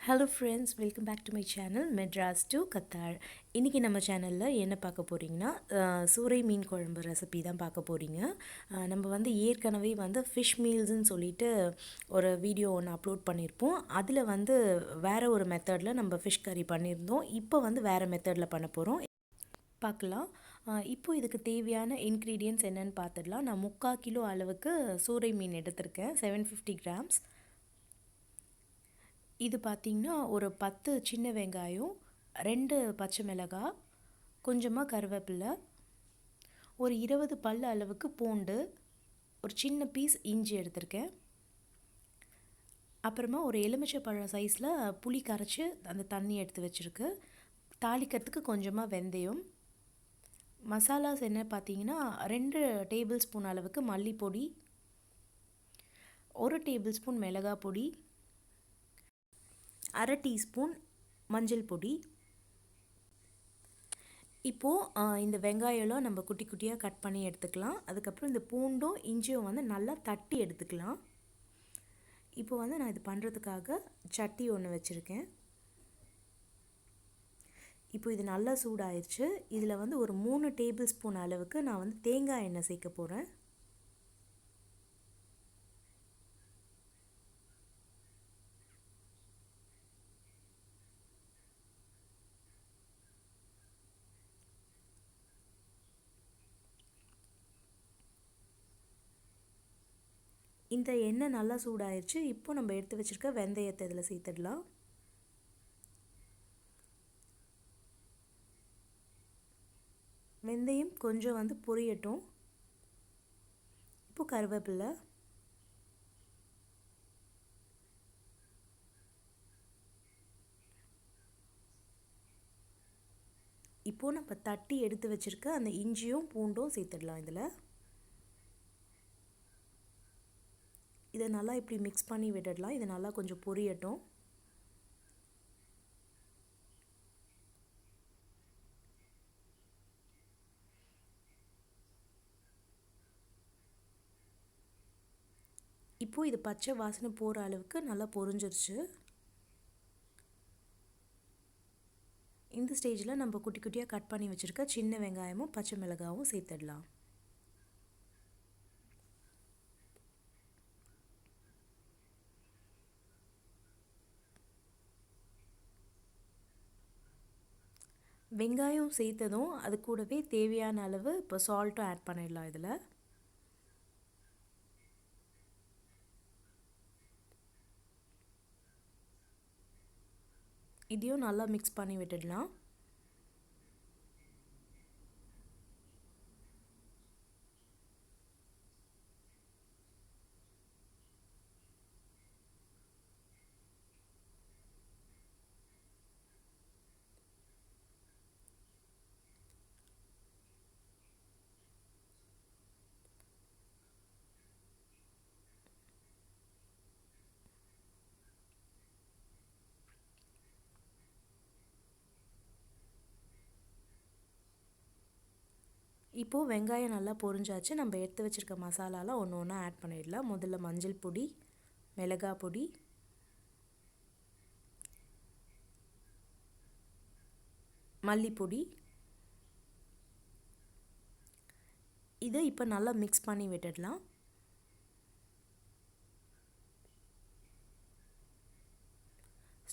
Hello friends, welcome back to my channel Madras to Qatar. இன்றைக்கி நம்ம சேனலில் என்ன பார்க்க போகிறீங்கன்னா சூறை மீன் குழம்பு ரெசிபி தான் பார்க்க போகிறீங்க. நம்ம ஏற்கனவே ஃபிஷ் மீல்ஸ்ன்னு சொல்லிட்டு ஒரு வீடியோ ஒன்று அப்லோட் பண்ணியிருப்போம். அதில் வேறு ஒரு மெத்தடில் நம்ம ஃபிஷ் கறி பண்ணியிருந்தோம். இப்போ வேறு மெத்தடில் பண்ண போகிறோம், பார்க்கலாம். இப்போது இதுக்கு தேவையான இன்க்ரீடியன்ட்ஸ் என்னென்னு பார்த்துடலாம். நான் 3/4 கிலோ அளவுக்கு சூறை மீன் எடுத்திருக்கேன், 750 கிராம்ஸ். இது பார்த்திங்கன்னா ஒரு 10 சின்ன வெங்காயம், 2 பச்சை மிளகாய், கொஞ்சமாக கருவேப்பிலை, ஒரு 20 பல் அளவுக்கு பூண்டு, ஒரு சின்ன பீஸ் இஞ்சி எடுத்திருக்கேன். அப்புறமா ஒரு எலுமிச்சை பழம் சைஸில் புளி கரைச்சி அந்த தண்ணி எடுத்து வச்சுருக்கு. தாளிக்கிறதுக்கு கொஞ்சமாக வெந்தயம். மசாலாஸ் என்ன பார்த்திங்கன்னா 2 டேபிள் ஸ்பூன் அளவுக்கு மல்லிப்பொடி, 1 டேபிள் ஸ்பூன் மிளகாய் பொடி, 1/2 டீஸ்பூன் மஞ்சள் பொடி. இப்போது இந்த வெங்காயம்லாம் நம்ம குட்டி குட்டியாக கட் பண்ணி எடுத்துக்கலாம். அதுக்கப்புறம் இந்த பூண்டும் இஞ்சியும் நல்லா தட்டி எடுத்துக்கலாம். இப்போ நான் இது பண்ணுறதுக்காக சட்டி ஒன்று வச்சுருக்கேன். இப்போ இது நல்லா சூடாயிருச்சு. இதில் ஒரு 3 டேபிள் ஸ்பூன் அளவுக்கு நான் தேங்காய் எண்ணெய் சேர்க்க போகிறேன். இந்த எண்ணெய் நல்லா சூடாயிருச்சு. இப்போ நம்ம எடுத்து வச்சுருக்க வெந்தயத்தை இதில் சேர்த்துடலாம். வெந்தயம் கொஞ்சம் பொரியட்டும். இப்போ கருவேப்பிலை, இப்போது நம்ம தட்டி எடுத்து வச்சுருக்க அந்த இஞ்சியும் பூண்டும் சேர்த்துடலாம். இதை நல்லா இப்படி மிக்ஸ் பண்ணி விட்டுடலாம். இது நல்லா கொஞ்சம் பொரியட்டும். இப்போது இது பச்சை வாசனை போகிற அளவுக்கு நல்லா பொரிஞ்சிருச்சு. இந்த ஸ்டேஜில் நம்ம குட்டி குட்டியாக கட் பண்ணி வச்சுருக்க சின்ன வெங்காயமும் பச்சை மிளகாவும் சேர்த்துடலாம். வெங்காயம் சேர்த்ததும் அது கூடவே தேவையான அளவு இப்போ சால்ட்டும் ஆட் பண்ணிடலாம். இதில் இதையும் நல்லா மிக்ஸ் பண்ணி விட்டுடலாம். இப்போது வெங்காயம் நல்லா பொரிஞ்சாச்சு. நம்ம எடுத்து வச்சுருக்க மசாலாலாம் ஒன்று ஒன்றா ஆட் பண்ணிடலாம். முதல்ல மஞ்சள் பொடி, மிளகாய் பொடி, மல்லிப்பொடி. இதை இப்போ நல்லா மிக்ஸ் பண்ணி விட்டுடலாம்.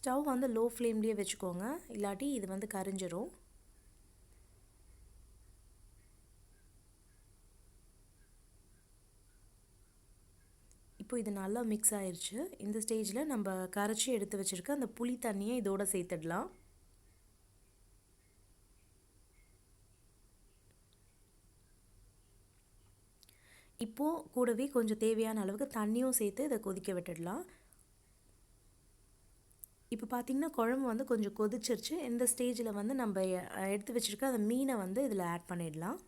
ஸ்டவ் லோ ஃப்ளேம்லேயே வச்சுக்கோங்க, இல்லாட்டி இது கரிஞ்சிரும். இப்போ இது நல்லா மிக்ஸ் ஆயிடுச்சு. இந்த ஸ்டேஜில் நம்ம கரைச்சி எடுத்து வச்சுருக்க அந்த புளி தண்ணியை இதோட சேர்த்துடலாம். இப்போது கூடவே கொஞ்சம் தேவையான அளவுக்கு தண்ணியும் சேர்த்து இதை கொதிக்க விட்டுடலாம். இப்போ பார்த்திங்கன்னா குழம்பு கொஞ்சம் கொதிச்சிருச்சு. இந்த ஸ்டேஜில் நம்ம எடுத்து வச்சுருக்க அந்த மீனை இதில் ஆட் பண்ணிடலாம்.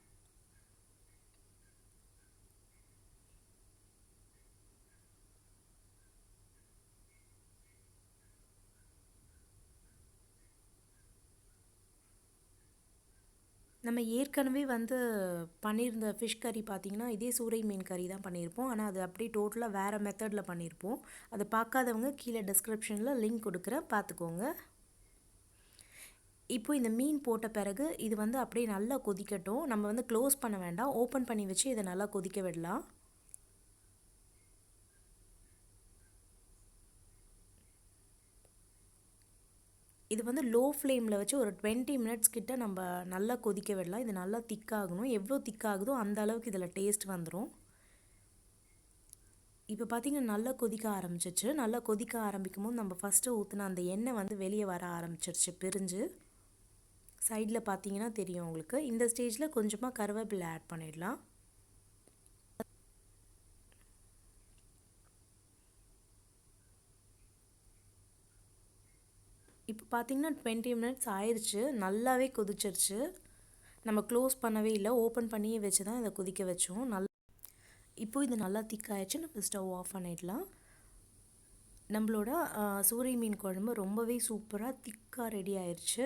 நம்ம ஏற்கனவே வந்து பண்ணியிருந்த ஃபிஷ் கறி பார்த்திங்கன்னா இதே சூறை மீன் கறி தான் பண்ணியிருப்போம். ஆனால் அது அப்படியே டோட்டலாக வேறு மெத்தடில் பண்ணியிருப்போம். அதை பார்க்காதவங்க கீழே டிஸ்கிரிப்ஷனில் லிங்க் கொடுக்குறேன், பார்த்துக்கோங்க. இப்போ இந்த மீன் போட்ட பிறகு இது வந்து அப்படியே நல்லா கொதிக்கட்டும். நம்ம வந்து க்ளோஸ் பண்ண வேண்டாம், ஓப்பன் பண்ணி வச்சு இதை நல்லா கொதிக்க விடலாம். இது வந்து லோ ஃப்ளேமில் வச்சு ஒரு 20 மினிட்ஸ் கிட்ட நம்ம நல்லா கொதிக்க விடலாம். இது நல்லா திக்காகணும். எவ்வளோ திக்காகுதோ அந்த அளவுக்கு இதில் டேஸ்ட் வந்துடும். இப்போ பார்த்திங்கன்னா நல்லா கொதிக்க ஆரம்பிச்சிச்சு. நல்லா கொதிக்க ஆரம்பிக்கும் போது நம்ம ஃபஸ்ட்டு ஊற்றின அந்த எண்ணெய் வந்து வெளியே வர ஆரம்பிச்சிருச்சு பிரிஞ்சு. சைடில் பார்த்தீங்கன்னா தெரியும் உங்களுக்கு. இந்த ஸ்டேஜில் கொஞ்சமாக கருவேப்பிலை ஆட் பண்ணிடலாம். இப்போ பார்த்திங்கன்னா 20 மினிட்ஸ் ஆயிடுச்சு. நல்லாவே கொதிச்சிருச்சு. நம்ம க்ளோஸ் பண்ணவே இல்லை, ஓப்பன் பண்ணியே வச்சு தான் இதை கொதிக்க வச்சோம். இப்போது இது நல்லா திக்காயிடுச்சு. நம்ம ஸ்டவ் ஆஃப் பண்ணிடலாம். நம்மளோட சூறை மீன் குழம்பு ரொம்பவே சூப்பராக திக்காக ரெடி ஆயிடுச்சு.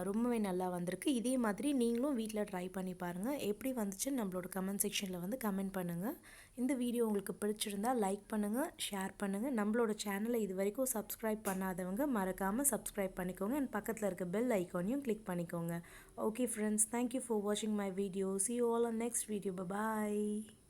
ரொம்பவே நல்லா வந்திருக்கு. இதே மாதிரி நீங்களும் வீட்டில் ட்ரை பண்ணி பாருங்கள். எப்படி வந்துச்சுன்னு நம்மளோட கமெண்ட் செக்ஷனில் வந்து கமெண்ட் பண்ணுங்கள். இந்த வீடியோ உங்களுக்கு பிடிச்சிருந்தால் லைக் பண்ணுங்கள், ஷேர் பண்ணுங்கள். நம்மளோட சேனலை இது வரைக்கும் சப்ஸ்கிரைப் பண்ணாதவங்க மறக்காமல் சப்ஸ்கிரைப் பண்ணிக்கோங்க. அண்ட் பக்கத்தில் இருக்க பெல் ஐக்கானையும் கிளிக் பண்ணிக்கோங்க. ஓகே ஃப்ரெண்ட்ஸ், தேங்க்யூ ஃபார் வாட்சிங் my video. See you all on next video. Bye bye.